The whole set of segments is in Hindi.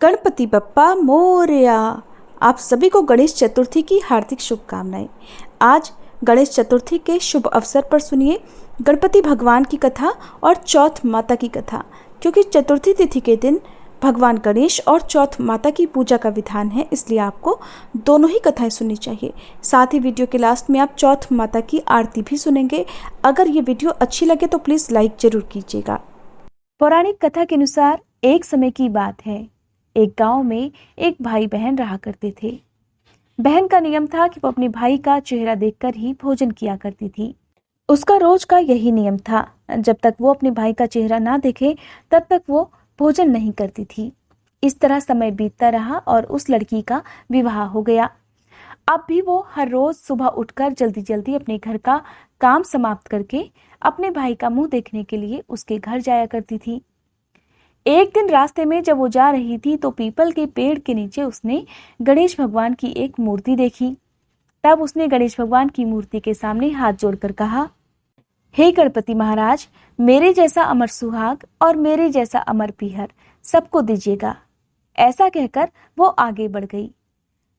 गणपति बप्पा मोरया। आप सभी को गणेश चतुर्थी की हार्दिक शुभकामनाएं। आज गणेश चतुर्थी के शुभ अवसर पर सुनिए गणपति भगवान की कथा और चौथ माता की कथा, क्योंकि चतुर्थी तिथि के दिन भगवान गणेश और चौथ माता की पूजा का विधान है, इसलिए आपको दोनों ही कथाएं सुननी चाहिए। साथ ही वीडियो के लास्ट में आप चौथ माता की आरती भी सुनेंगे। अगर ये वीडियो अच्छी लगे तो प्लीज़ लाइक जरूर कीजिएगा। पौराणिक कथा के अनुसार एक समय की बात है, एक गांव में एक भाई बहन रहा करते थे। बहन का नियम था कि वो अपने भाई का चेहरा देखकर ही भोजन किया करती थी। उसका रोज का यही नियम था, जब तक वो अपने भाई का चेहरा ना देखे तब तक वो भोजन नहीं करती थी। इस तरह समय बीतता रहा और उस लड़की का विवाह हो गया। अब भी वो हर रोज सुबह उठकर जल्दी जल्दी अपने घर का काम समाप्त करके अपने भाई का मुंह देखने के लिए उसके घर जाया करती थी। एक दिन रास्ते में जब वो जा रही थी तो पीपल के पेड़ के नीचे उसने गणेश भगवान की एक मूर्ति देखी। तब उसने गणेश भगवान की मूर्ति के सामने हाथ जोड़कर कहा, हे गणपति महाराज, मेरे जैसा अमर सुहाग और मेरे जैसा अमर पीहर सबको दीजिएगा। ऐसा कहकर वो आगे बढ़ गई।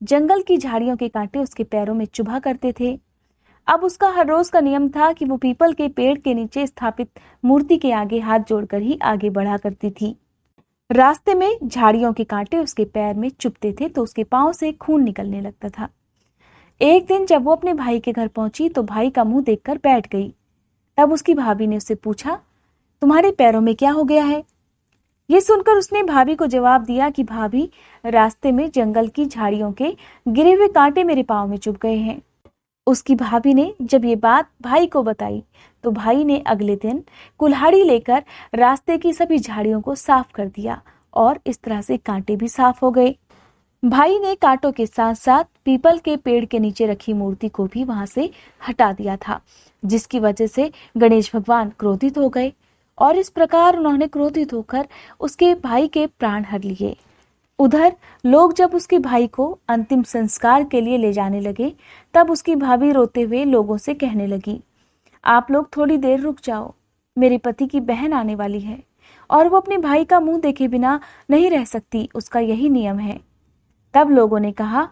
जंगल की झाड़ियों के कांटे उसके पैरों में चुभा करते थे। अब उसका हर रोज का नियम था कि वो पीपल के पेड़ के नीचे स्थापित मूर्ति के आगे हाथ जोड़कर ही आगे बढ़ा करती थी। रास्ते में झाड़ियों के कांटे उसके पैर में चुभते थे तो उसके पांव से खून निकलने लगता था। एक दिन जब वो अपने भाई के घर पहुंची तो भाई का मुंह देखकर बैठ गई। तब उसकी भाभी ने उससे पूछा, तुम्हारे पैरों में क्या हो गया है? ये सुनकर उसने भाभी को जवाब दिया कि भाभी, रास्ते में जंगल की झाड़ियों के गिरे हुए कांटे मेरे पांव में चुभ गए हैं। उसकी भाभी ने जब ये बात भाई को बताई तो भाई ने अगले दिन कुल्हाड़ी लेकर रास्ते की सभी झाड़ियों को साफ कर दिया और इस तरह से कांटे भी साफ हो गए। भाई ने कांटों के साथ साथ पीपल के पेड़ के नीचे रखी मूर्ति को भी वहां से हटा दिया था, जिसकी वजह से गणेश भगवान क्रोधित हो गए और इस प्रकार उन्होंने क्रोधित होकर उसके भाई के प्राण हर लिए। उधर लोग जब उसके भाई को अंतिम संस्कार के लिए ले जाने लगे तब उसकी भाभी रोते हुए लोगों से कहने लगी, आप लोग थोड़ी देर रुक जाओ, मेरे पति की बहन आने वाली है और वो अपने भाई का मुंह देखे बिना नहीं रह सकती, उसका यही नियम है। तब लोगों ने कहा,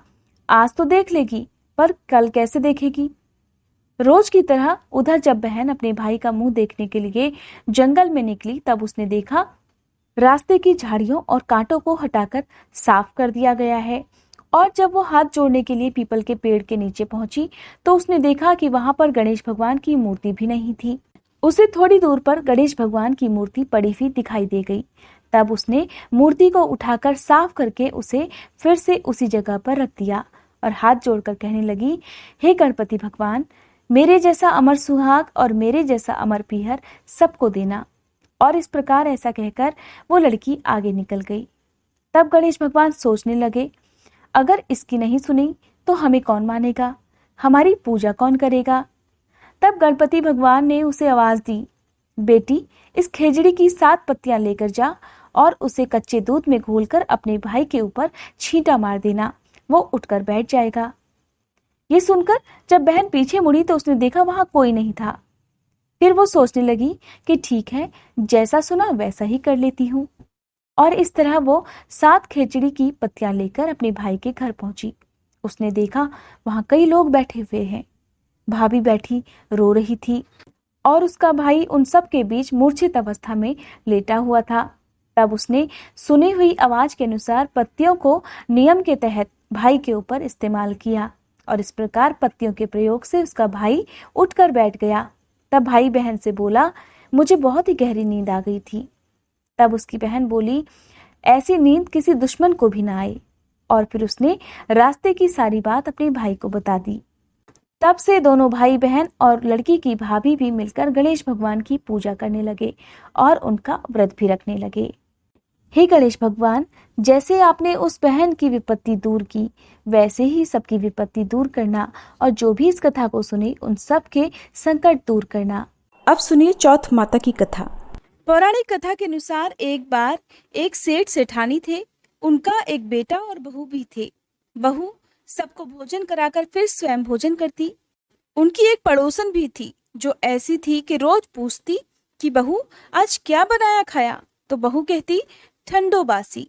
आज तो देख लेगी पर कल कैसे देखेगी? रोज की तरह उधर जब बहन अपने भाई का मुंह देखने के लिए जंगल में निकली तब उसने देखा रास्ते की झाड़ियों और कांटों को हटाकर साफ कर दिया गया है। और जब वो हाथ जोड़ने के लिए पीपल के पेड़ के नीचे पहुंची तो उसने देखा कि वहां पर गणेश भगवान की मूर्ति भी नहीं थी। उसे थोड़ी दूर पर गणेश भगवान की मूर्ति पड़ी हुई दिखाई दे गई। तब उसने मूर्ति को उठाकर साफ करके उसे फिर से उसी जगह पर रख दिया और हाथ जोड़कर कहने लगी, हे गणपति भगवान, मेरे जैसा अमर सुहाग और मेरे जैसा अमर पीहर सबको देना। और इस प्रकार ऐसा कहकर वो लड़की आगे निकल गई। तब गणेश भगवान सोचने लगे, अगर इसकी नहीं सुनी तो हमें कौन मानेगा, हमारी पूजा कौन करेगा? तब गणपति भगवान ने उसे आवाज दी, बेटी, इस खेजड़ी की 7 पत्तियां लेकर जा और उसे कच्चे दूध में घोलकर अपने भाई के ऊपर छींटा मार देना, वो उठकर बैठ जाएगा। ये सुनकर जब बहन पीछे मुड़ी तो उसने देखा वहां कोई नहीं था। फिर वो सोचने लगी कि ठीक है, जैसा सुना वैसा ही कर लेती हूँ। और इस तरह वो 7 खेचड़ी की पत्तियां लेकर अपने भाई के घर पहुंची। उसने देखा वहां कई लोग बैठे हुए हैं। भाभी बैठी रो रही थी और उसका भाई उन सब के बीच मूर्छित अवस्था में लेटा हुआ था। तब उसने सुनी हुई आवाज के अनुसार पत्तियों को नियम के तहत भाई के ऊपर इस्तेमाल किया और इस प्रकार पत्तियों के प्रयोग से उसका भाई उठकर बैठ गया। तब भाई बहन से बोला, मुझे बहुत ही गहरी नींद आ गई थी। तब उसकी बहन बोली, ऐसी नींद किसी दुश्मन को भी ना आए। और फिर उसने रास्ते की सारी बात अपने भाई को बता दी। तब से दोनों भाई बहन और लड़की की भाभी भी मिलकर गणेश भगवान की पूजा करने लगे और उनका व्रत भी रखने लगे। हे गणेश भगवान, जैसे आपने उस बहन की विपत्ति दूर की वैसे ही सबकी विपत्ति दूर करना और जो भी इस कथा को सुने उन सब के संकट दूर करना। अब सुनिए चौथ माता की कथा। पौराणिक कथा के अनुसार एक बार एक सेठ सेठानी थे। उनका एक बेटा और बहू भी थे। बहू सबको भोजन कराकर फिर स्वयं भोजन करती। उनकी एक पड़ोसन भी थी जो ऐसी थी कि रोज पूछती कि बहू आज क्या बनाया खाया, तो बहू कहती ठंडो बासी।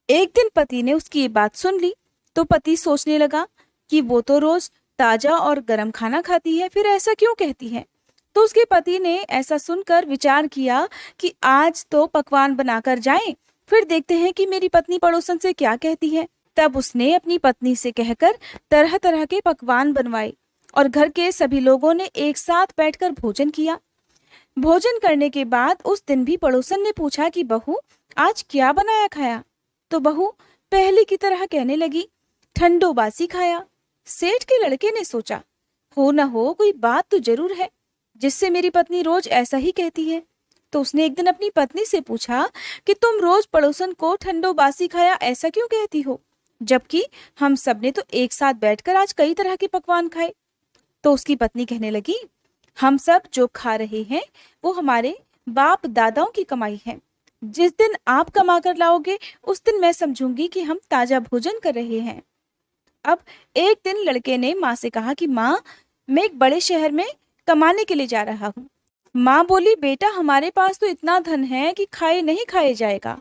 एक दिन पति ने उसकी ये बात सुन ली तो पति सोचने लगा कि वो तो रोज ताजा और गर्म खाना खाती है, फिर ऐसा क्यों कहती है। तो उसके पति ने ऐसा सुनकर विचार किया कि आज तो पकवान बनाकर जाएं, फिर देखते हैं कि मेरी पत्नी पड़ोसन से क्या कहती है। तब उसने अपनी पत्नी से कहकर तरह तरह के पकवान बनवाए और घर के सभी लोगों ने एक साथ बैठकर भोजन किया। भोजन करने के बाद उस दिन भी पड़ोसन ने पूछा कि बहू, आज क्या बनाया खाया। तो बहू पहले की तरह कहने लगी, ठंडो बासी खाया। सेठ के लड़के ने सोचा, हो न हो कोई बात तो जरूर है जिससे मेरी पत्नी रोज ऐसा ही कहती है। तो उसने एक दिन अपनी पत्नी से पूछा कि तुम रोज पड़ोसन को ठंडो बासी खाया ऐसा क्यों कहती हो, जबकि हम सबने तो एक साथ बैठकर आज कई तरह के पकवान खाए। तो उसकी पत्नी कहने लगी, हम सब जो खा रहे हैं वो हमारे बाप दादाओं की कमाई है। जिस दिन आप कमा कर लाओगे उस दिन मैं समझूंगी कि हम ताजा भोजन कर रहे हैं। अब एक दिन लड़के ने माँ से कहा कि माँ, मैं एक बड़े शहर में कमाने के लिए जा रहा हूँ। माँ बोली, बेटा हमारे पास तो इतना धन है कि खाए नहीं खाए जाएगा।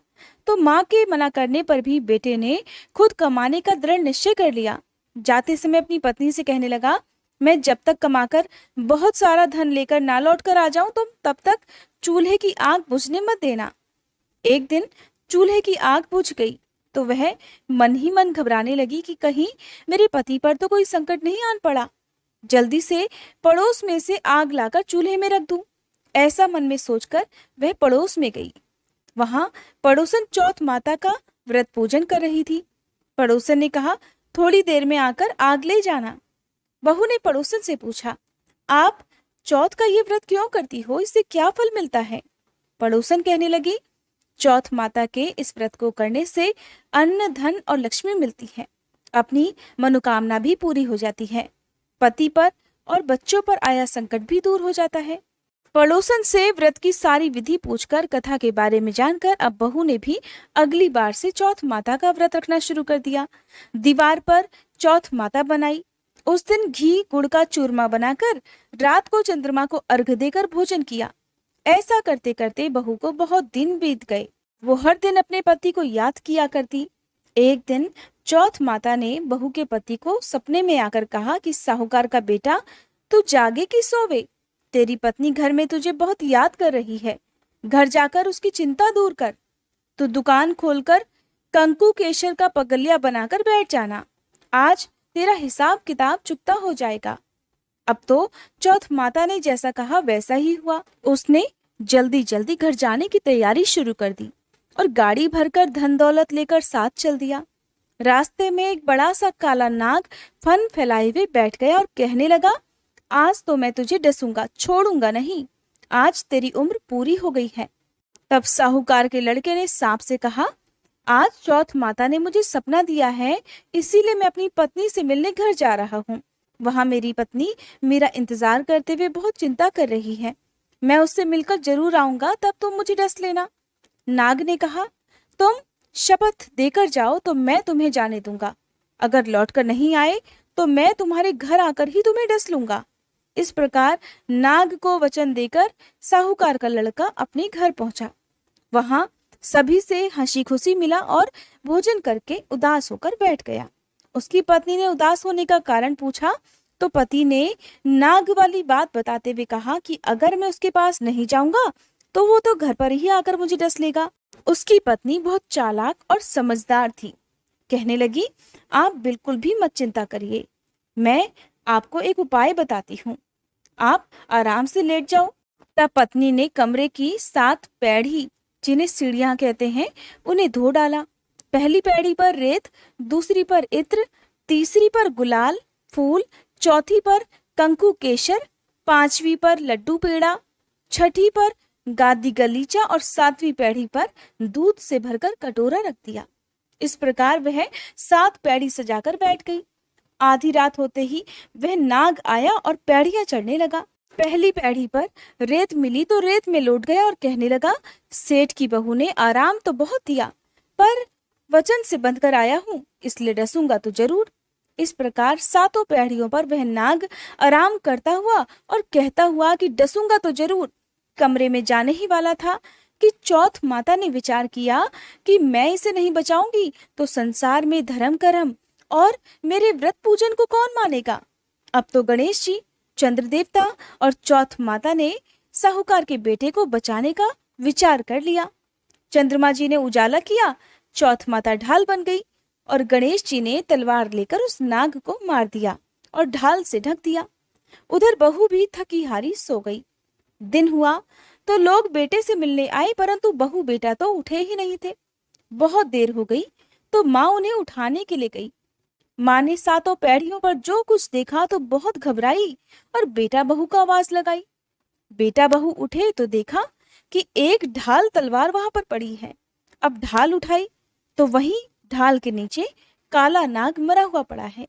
तो माँ के मना करने पर भी बेटे ने खुद कमाने का दृढ़ निश्चय कर लिया। जाते समय अपनी पत्नी से कहने लगा, मैं जब तक कमाकर बहुत सारा धन लेकर ना लौट कर आ जाऊं तुम तब तक चूल्हे की आग बुझने मत देना। एक दिन चूल्हे की आग बुझ गई तो वह मन ही मन घबराने लगी कि कहीं मेरे पति पर तो कोई संकट नहीं आन पड़ा। जल्दी से पड़ोस में से आग लाकर चूल्हे में रख दूं, ऐसा मन में सोचकर वह पड़ोस में गई। वहां पड़ोसन चौथ माता का व्रत पूजन कर रही थी। पड़ोसन ने कहा, थोड़ी देर में आकर आग ले जाना। बहू ने पड़ोसन से पूछा, आप चौथ का ये व्रत क्यों करती हो, इससे क्या फल मिलता है। पड़ोसन कहने लगी, चौथ माता के इस व्रत को करने से अन्न धन और लक्ष्मी मिलती है, अपनी मनोकामना भी पूरी हो जाती है, पति पर और बच्चों पर आया संकट भी दूर हो जाता है। पड़ोसन से व्रत की सारी विधि पूछकर कथा के बारे में जानकर अब बहू ने भी अगली बार से चौथ माता का व्रत रखना शुरू कर दिया। दीवार पर चौथ माता बनाई। उस दिन घी गुड़ का चूरमा बनाकर रात को चंद्रमा को अर्घ देकर भोजन किया। ऐसा करते करते बहू को बहुत दिन बीत गए। वो हर दिन अपने पति को याद किया करती। एक दिन चौथ माता ने बहू के पति को सपने में आकर कहा कि साहूकार का बेटा, तू जागे कि सोवे, तेरी पत्नी घर में तुझे बहुत याद कर रही है, घर जाकर उसकी चिंता दूर कर। तू दुकान खोलकर कंकु केशर का पगलिया बनाकर बैठ जाना, आज तेरा हिसाब किताब चुकता हो जाएगा। अब तो चौथ माता ने जैसा कहा वैसा ही हुआ। उसने जल्दी जल्दी घर जाने की तैयारी शुरू कर दी और गाड़ी भरकर धन दौलत लेकर साथ चल दिया। रास्ते में एक बड़ा सा काला नाग फन फैलाए हुए बैठ गया और कहने लगा, आज तो मैं तुझे डसूंगा, छोड़ूंगा नहीं, आज तेरी उम्र पूरी हो गई है। तब साहूकार के लड़के ने सांप से कहा, आज चौथ माता ने मुझे सपना दिया है, इसीलिए मैं अपनी पत्नी से मिलने घर जा रहा हूँ। वहां मेरी पत्नी मेरा इंतजार करते हुए बहुत चिंता कर रही है, मैं उससे मिलकर जरूर आऊंगा, तब तुम मुझे डस लेना। नाग ने कहा, तुम शपथ देकर जाओ तो मैं तुम्हें जाने दूंगा, अगर लौटकर नहीं आए तो मैं तुम्हारे घर आकर ही तुम्हें डस लूंगा। इस प्रकार नाग को वचन देकर साहूकार का लड़का अपने घर पहुंचा। वहां सभी से हंसी खुशी मिला और भोजन करके उदास होकर बैठ गया। उसकी पत्नी ने उदास होने का कारण पूछा तो पति ने नाग वाली बात बताते हुए कहा कि अगर मैं उसके पास नहीं जाऊंगा तो वो तो घर पर ही आकर मुझे डस लेगा। उसकी पत्नी बहुत चालाक और समझदार थी। कहने लगी, आप बिल्कुल भी मत चिंता करिए, मैं आपको एक उपाय बताती हूँ, आप आराम से लेट जाओ। तब पत्नी ने कमरे की 7 पैड़ी, जिन्हें सीढ़ियां कहते हैं, उन्हें धो डाला। पहली पैड़ी पर रेत, दूसरी पर इत्र, तीसरी पर गुलाल फूल, चौथी पर कंकु केशर, पांचवी पर लड्डू पेड़ा, छठी पर गादी गलीचा और 7वीं पैड़ी पर दूध से भरकर कटोरा रख दिया। इस प्रकार वह 7 पैड़ी सजाकर बैठ गई। आधी रात होते ही वह नाग आया और पैड़ियां चढ़ने लगा। पहली पैड़ी पर रेत मिली तो रेत में लौट गया और कहने लगा, सेठ की बहू ने आराम तो बहुत दिया, पर वचन से बंध कर आया हूँ, इसलिए डसूंगा तो जरूर। इस प्रकार 7 पैड़ियों पर वह नाग आराम करता हुआ और कहता हुआ कि डसूंगा तो जरूर, कमरे में जाने ही वाला था कि चौथ माता ने विचार किया कि मैं इसे नहीं बचाऊंगी तो संसार में धर्म कर्म और मेरे व्रत पूजन को कौन मानेगा। अब तो गणेश जी, चंद्र देवता और चौथ माता ने साहूकार के बेटे को बचाने का विचार कर लिया। चंद्रमा जी ने उजाला किया, चौथ माता ढाल बन गई और गणेश जी ने तलवार लेकर उस नाग को मार दिया और ढाल से ढक दिया। उधर बहू भी थकी हारी सो गई। दिन हुआ तो लोग बेटे से मिलने आए, परंतु बहू बेटा तो उठे ही नहीं थे। बहुत देर हो गई तो माँ उन्हें उठाने के लिए गई। माँ ने सातों पैड़ियों पर जो कुछ देखा तो बहुत घबराई और बेटा बहू को आवाज लगाई। बेटा बहू उठे तो देखा कि एक ढाल तलवार वहां पर पड़ी है। अब ढाल उठाई तो वहीं ढाल के नीचे काला नाग मरा हुआ पड़ा है।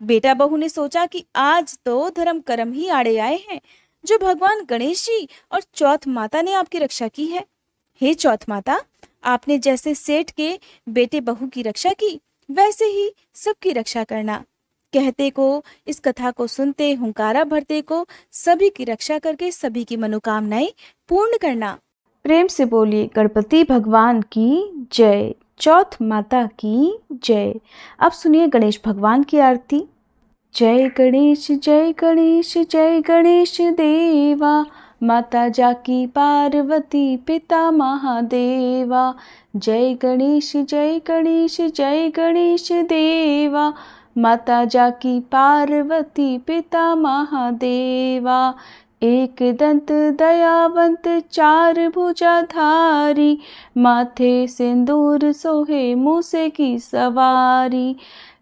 बेटा बहू ने सोचा कि आज तो धर्म कर्म ही आड़े आए हैं, जो भगवान गणेश जी और चौथ माता ने आपकी रक्षा की है। हे चौथ माता, आपने जैसे सेठ के बेटे बहू की रक्षा की, वैसे ही सबकी रक्षा करना। कहते को, इस कथा को सुनते, हुंकारा भरते को सभी की रक्षा करके सभी की मनोकामनाएं पूर्ण करना। प्रेम से बोलिए गणपति भगवान की जय, चौथ माता की जय। अब सुनिए गणेश भगवान की आरती। जय गणेश जय गणेश जय गणेश देवा, माता जाकी पार्वती पिता महादेवा। जय गणेश जय गणेश जय गणेश देवा, माता जाकी पार्वती पिता महादेवा। एक दंत दयावंत चार भुजाधारी, माथे सिंदूर सोहे मूसे की सवारी।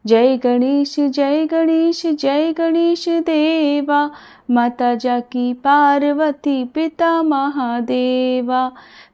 जय गणेश जय गणेश जय गणेश देवा, माता जाकी पार्वती पिता महादेवा।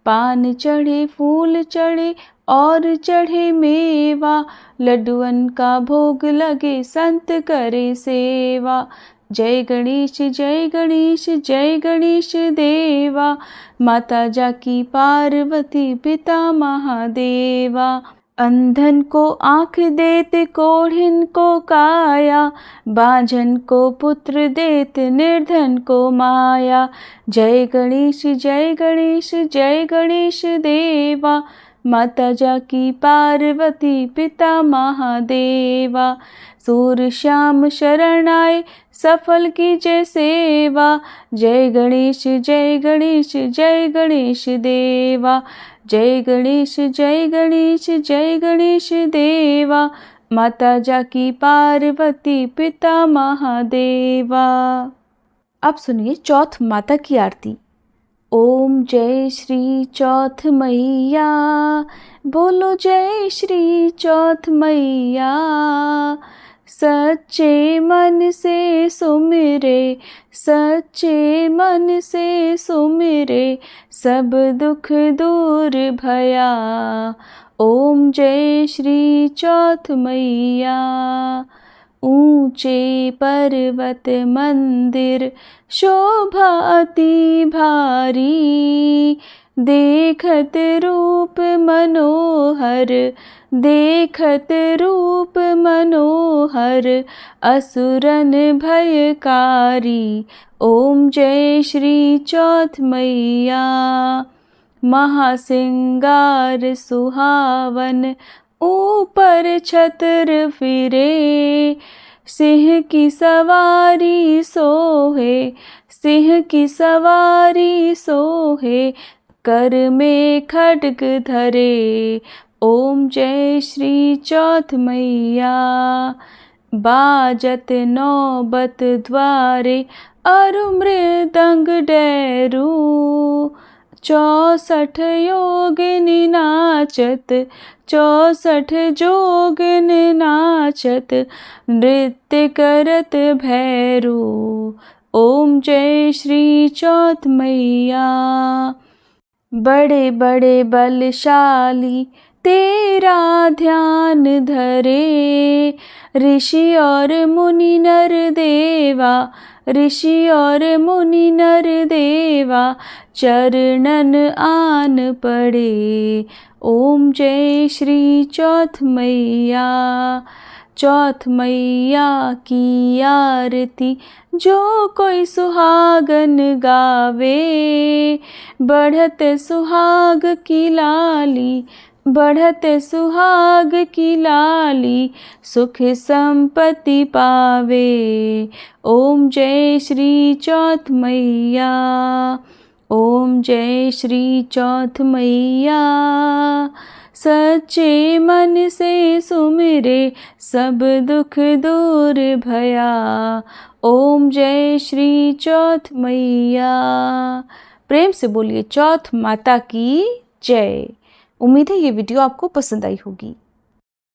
पान चढ़े फूल चढ़े और चढ़े मेवा, लड्डुअन का भोग लगे संत करे सेवा। जय गणेश जय गणेश जय गणेश देवा, माता जाकी पार्वती पिता महादेवा। अंधन को आँख देत कोढ़िन को काया, बांझन को पुत्र देत निर्धन को माया। जय गणेश जय गणेश जय गणेश देवा, माता जाकी पार्वती पिता महादेवा। सूर श्याम शरण आए सफल की जय सेवा, जय गणेश जय गणेश जय गणेश देवा। जय गणेश जय गणेश जय गणेश देवा, माता जाकी पार्वती पिता महादेवा। अब सुनिए चौथ माता की आरती। ओम जय श्री चौथ मैया, बोलो जय श्री चौथ मैया। सच्चे मन से सुमिरे, सच्चे मन से सुमिरे, सब दुख दूर भया। ओम जय श्री चौथ मैया। ऊंचे पर्वत मंदिर शोभा अति भारी, देखत रूप मनोहर, देखत रूप मनोहर, असुरन भयकारी। ओम जय श्री चौथ मैया। महासिंगार सुहावन, ऊपर छत्र फिरे, सिंह की सवारी सोहे, सिंह की सवारी सोहे, कर में खड्ग धरे। ओम जय श्री चौथ मैया। बाजत नौबत द्वारे, अरु मृदंग डैरू, 64 योगिनी नाचत, 64 जोगिन नाचत, नृत्य करत भैरू। ओम जय श्री चौथ मैया। बड़े बड़े बलशाली तेरा ध्यान धरे, ऋषि और मुनि नर देवा, ऋषि और मुनि नर देवा, चरणन आन पड़े। ओम जय श्री चौथ मैया। चौथ मैया की आरती, जो कोई सुहागन गावे। बढ़त सुहाग की लाली, बढ़त सुहाग की लाली, सुख संपत्ति पावे। ओम जय श्री चौथ मैया, ओम जय श्री चौथ मैया। सच्चे मन से सुमिरे, सब दुख दूर भया। ओम जय श्री चौथ मैया। प्रेम से बोलिए चौथ माता की जय। उम्मीद है ये वीडियो आपको पसंद आई होगी।